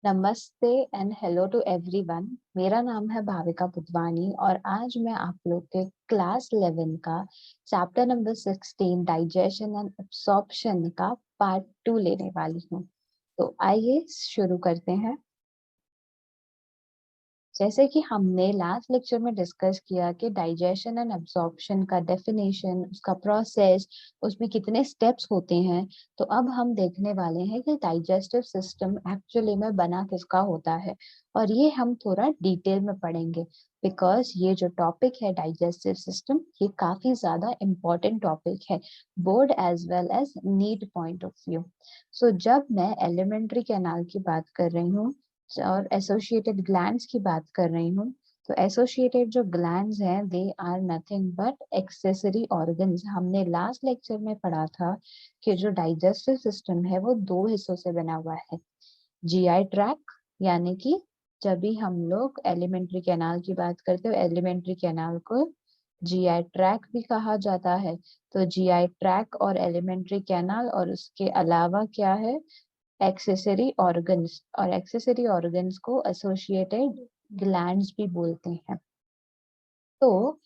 नमस्ते and hello to everyone. मेरा नाम है भाविका बुधवानी और आज मैं आप लोग के क्लास 11 का chapter number 16 digestion and absorption का पार्ट 2 लेने वाली हूँ। तो आइए शुरू करते हैं। जैसे कि हमने लास्ट लेक्चर में डिस्कस किया कि डाइजेशन एंड एब्जॉर्प्शन का डेफिनेशन, उसका प्रोसेस, उसमें कितने स्टेप्स होते हैं। तो अब हम देखने वाले हैं कि डाइजेस्टिव सिस्टम एक्चुअली में बना किसका होता है, और ये हम थोड़ा डिटेल में पढ़ेंगे बिकॉज ये जो टॉपिक है डाइजेस्टिव सिस्टम, ये काफी ज्यादा इम्पोर्टेंट टॉपिक है board as well as need point of view. So जब मैं एलिमेंट्री कैनाल की बात कर रही हूँ और एसोसिएटेड ग्लैंड्स की बात कर रही हूँ, तो एसोसिएटेड जो ग्लैंड्स हैं they are nothing but accessory organs. हमने लास्ट लेक्चर में पढ़ा था कि जो डाइजेस्टिव सिस्टम है वो दो हिस्सों से बना हुआ है। जीआई ट्रैक, यानी कि जब भी हम लोग एलिमेंट्री कैनाल की बात करते हो, एलिमेंट्री कैनाल को जीआई ट्रैक भी कहा जाता है। तो जीआई ट्रैक और एलिमेंट्री कैनाल, और उसके अलावा क्या है, एक्सेसरी ऑर्गन्स, और एक्सेसरी ऑर्गन्स को एसोसिएटेड ग्लैंड्स भी बोलते हैं। तो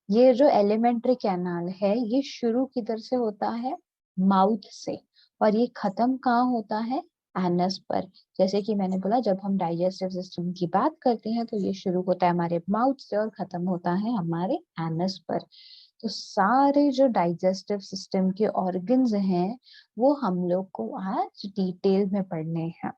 ये जो एलिमेंट्री कैनाल है ये शुरू किधर से होता है, माउथ से, और ये खत्म कहाँ होता है, एनस पर। जैसे कि मैंने बोला, जब हम डाइजेस्टिव सिस्टम की बात करते हैं तो ये शुरू होता है हमारे माउथ से और खत्म होता है हमारे एनस पर। तो सारे जो डाइजेस्टिव सिस्टम के ऑर्गन्स हैं वो हम लोग को आज डिटेल में पढ़ने हैं।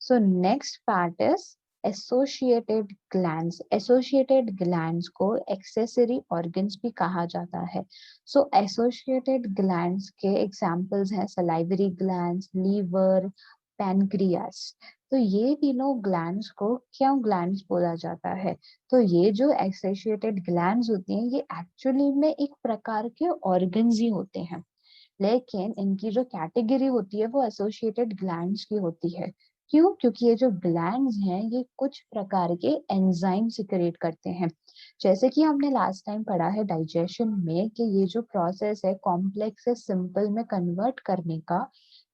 So next part is associated glands. Associated glands को एक्सेसरी ऑर्गन्स भी कहा जाता है। सो एसोसिएटेड ग्लैंड्स के एग्जांपल्स हैं सलाइवरी ग्लैंड्स, लीवर, पैनक्रियास। तो ये तीनों ग्लैंड्स को क्यों ग्लैंड्स बोला जाता है, तो ये जो एसोसिएटेड ग्लैंड्स होती हैं ये एक्चुअली में एक प्रकार के ऑर्गन्स ही होते हैं, लेकिन इनकी जो कैटेगरी होती है वो एसोसिएटेड ग्लैंड्स की होती है। क्यों? क्योंकि ये जो ग्लैंड्स हैं ये कुछ प्रकार के एंजाइम सिक्रेट करते हैं। जैसे कि हमने लास्ट टाइम पढ़ा है डाइजेशन में कि ये जो प्रोसेस है कॉम्प्लेक्स से सिंपल में कन्वर्ट करने का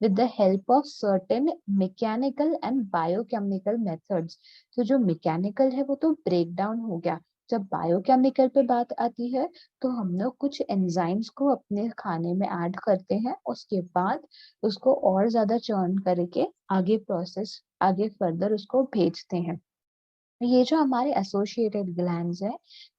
with the help of certain mechanical and biochemical methods. तो जो मैकेनिकल है वो तो ब्रेक डाउन हो गया, जब बायोकेमिकल पे बात आती है तो हम लोग कुछ एंजाइम्स को अपने खाने में ऐड करते हैं, उसके बाद उसको और ज्यादा चर्न करके आगे फर्दर उसको भेजते हैं। ये जो हमारे एसोसिएटेड ग्लैंड्स है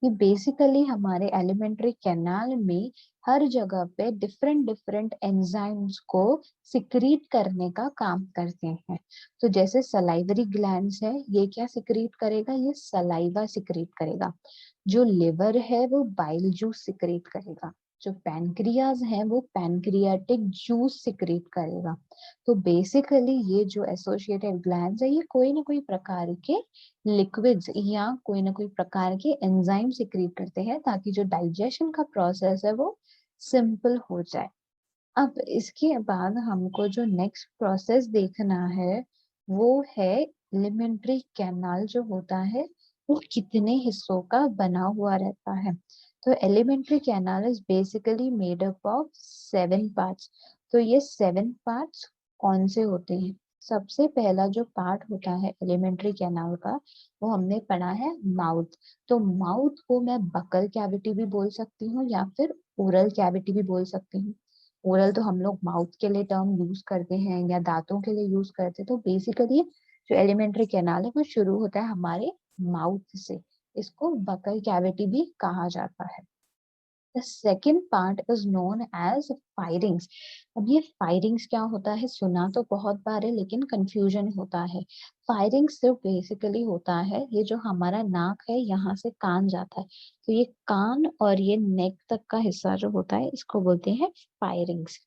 ये बेसिकली हमारे एलिमेंट्री कैनाल में हर जगह पे डिफरेंट डिफरेंट एंजाइम्स को सिक्रीट करने का काम करते हैं। तो जैसे सलाइवरी ग्लैंड्स है, ये क्या सिक्रीट करेगा, ये सलाइवा सिक्रीट करेगा। जो लिवर है वो बाइल जूस सिक्रीट करेगा। जो पैनक्रियाज है वो पैनक्रियाटिक जूस सिक्रीट करेगा। तो बेसिकली ये जो एसोसिएटेड ग्लैंड्स है ये कोई ना कोई प्रकार के लिक्विड्स या कोई ना कोई प्रकार के एंजाइम सिक्रीट करते हैं ताकि जो डाइजेशन का प्रोसेस है वो सिंपल हो जाए। अब इसके बाद हमको जो नेक्स्ट प्रोसेस देखना है वो है एलिमेंट्री कैनाल जो होता है वो कितने हिस्सों का बना हुआ रहता है। तो alimentary canal is basically made up of 7 parts. तो ये 7 पार्ट्स कौन से होते हैं? सबसे पहला जो पार्ट होता है एलिमेंट्री कैनाल का वो हमने पढ़ा है माउथ। तो माउथ को मैं बकल कैविटी भी बोल सकती हूँ या फिर ओरल कैविटी भी बोल सकती हूँ। ओरल तो हम लोग माउथ के लिए टर्म यूज करते हैं या दांतों के लिए यूज करते हैं। तो बेसिकली जो एलिमेंट्री कैनाल है वो शुरू होता है हमारे माउथ से। इसको बकल कैविटी भी कहा जाता है। The second part is known as firings. अब ये फायरिंग्स क्या होता है, सुना तो बहुत बार है लेकिन कंफ्यूजन होता है। फायरिंग्स सिर्फ बेसिकली होता है ये जो हमारा नाक है यहाँ से कान जाता है, तो ये कान और ये नेक तक का हिस्सा जो होता है इसको बोलते हैं फायरिंग्स।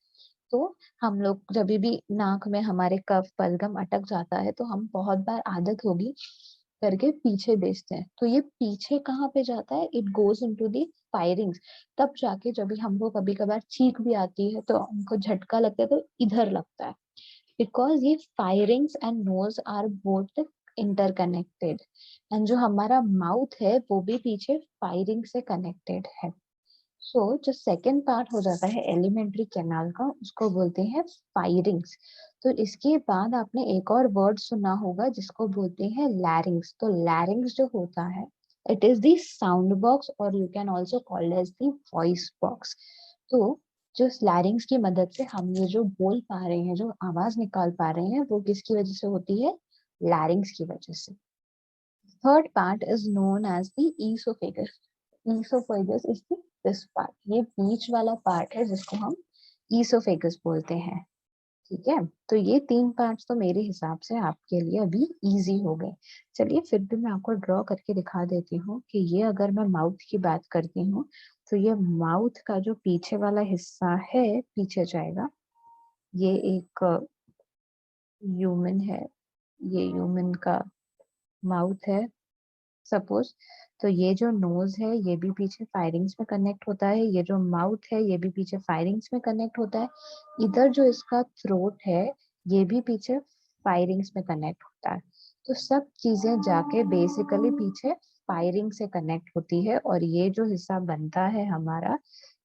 तो हम लोग जब भी नाक में हमारे कफ बलगम अटक जाता है तो हम बहुत बार आदत होगी करके पीछे भेजते हैं। तो ये पीछे कहाँ पे जाता है, it goes into the firings. तब जाके जब भी हमको कभी कभार चीख भी आती है तो हमको झटका लगता है तो इधर लगता है, बिकॉज ये pharynx and nose are both interconnected. And जो हमारा माउथ है वो भी पीछे फायरिंग से कनेक्टेड है। जो सेकंड पार्ट हो जाता है एलिमेंट्री कैनाल का, उसको बोलते हैं फायरिंग्स। तो इसके बाद आपने एक और वर्ड सुना होगा जिसको बोलते हैं लैरिंग्स। तो लैरिंग्स जो होता है, it is the sound box और you can also called as the voice box. तो जो लैरिंग्स की मदद से हम ये जो बोल पा रहे हैं, जो आवाज निकाल पा रहे हैं, वो किसकी वजह से होती है? लैरिंग्स की वजह से। Third part is known as the oesophagus. Oesophagus is this part, ये बीच वाला पार्ट है जिसको हम ईसोफेगस बोलते हैं। ठीक है, तो ये तीन पार्ट्स तो मेरे हिसाब से आपके लिए अभी इजी हो गए। चलिए फिर भी मैं आपको ड्रॉ करके दिखा देती हूँ कि ये अगर मैं माउथ की बात करती हूँ, तो ये माउथ का जो पीछे वाला हिस्सा है पीछे जाएगा। ये एक ह्यूमन है, ये ह्यूमन का माउथ है सपोज। तो ये जो नोज है ये भी पीछे फायरिंग्स में कनेक्ट होता है, ये जो माउथ है ये भी पीछे फायरिंग्स में कनेक्ट होता है। इधर जो इसका थ्रोट है ये भी पीछे फायरिंग्स में कनेक्ट होता है। तो सब चीजें जाके बेसिकली पीछे फायरिंग से कनेक्ट होती है, और ये जो हिस्सा बनता है हमारा,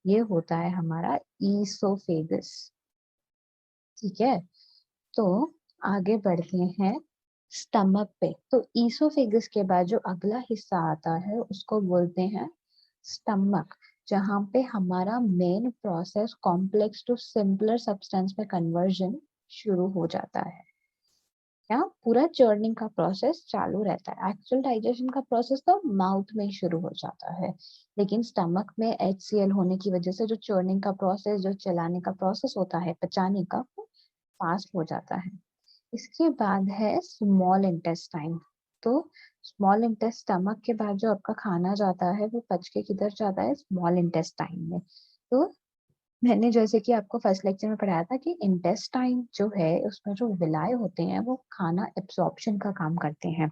ये होता है हमारा ईसोफेगस। ठीक है, तो आगे बढ़ते हैं स्टमक पे। तो ईसोफेगस के बाद जो अगला हिस्सा आता है उसको बोलते हैं स्टमक, जहाँ पे हमारा main process complex to simpler substance में कन्वर्जन शुरू हो जाता है। क्या पूरा चर्निंग का प्रोसेस चालू रहता है। एक्चुअल डाइजेशन का प्रोसेस तो माउथ में ही शुरू हो जाता है, लेकिन स्टमक में HCl होने की वजह से जो चर्निंग का प्रोसेस, जो चलाने का प्रोसेस होता है, पचाने का, फास्ट हो जाता है। इसके बाद है स्मॉल इंटेस्टाइन। तो स्मॉल इंटेस्ट स्टमक के बाद जो आपका खाना जाता है वो पच के किधर जाता है? स्मॉल इंटेस्टाइन में। तो मैंने जैसे कि आपको फर्स्ट लेक्चर में पढ़ाया था कि इंटेस्टाइन जो है उसमें जो विलाय होते हैं वो खाना एब्सॉर्प्शन का काम करते हैं।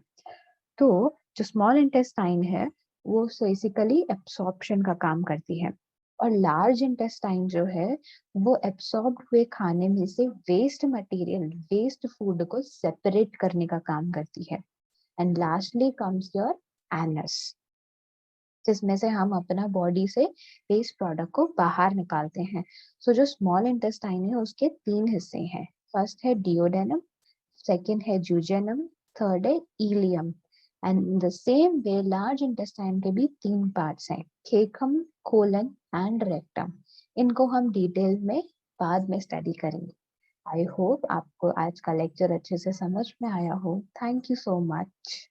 तो जो स्मॉल इंटेस्टाइन है वो बेसिकली एब्सॉर्प्शन का काम करती है, और लार्ज इंटेस्टाइन जो है वो एब्सॉर्ब हुए खाने में से वेस्ट मटेरियल, वेस्ट फूड को सेपरेट करने का काम करती है। And lastly comes your anus, जिसमें से हम अपना बॉडी से वेस्ट प्रोडक्ट को बाहर निकालते हैं। जो स्मॉल इंटेस्टाइन है उसके तीन हिस्से हैं। फर्स्ट है डिओडेनम, सेकेंड है जूजेनम, थर्ड है ileum. And the same way large intestine के भी तीन पार्ट्स हैं, केकम, कोलन एंड रेक्टम। इनको हम डिटेल में बाद में स्टडी करेंगे। आई होप आपको आज का लेक्चर अच्छे से समझ में आया हो। Thank you so much.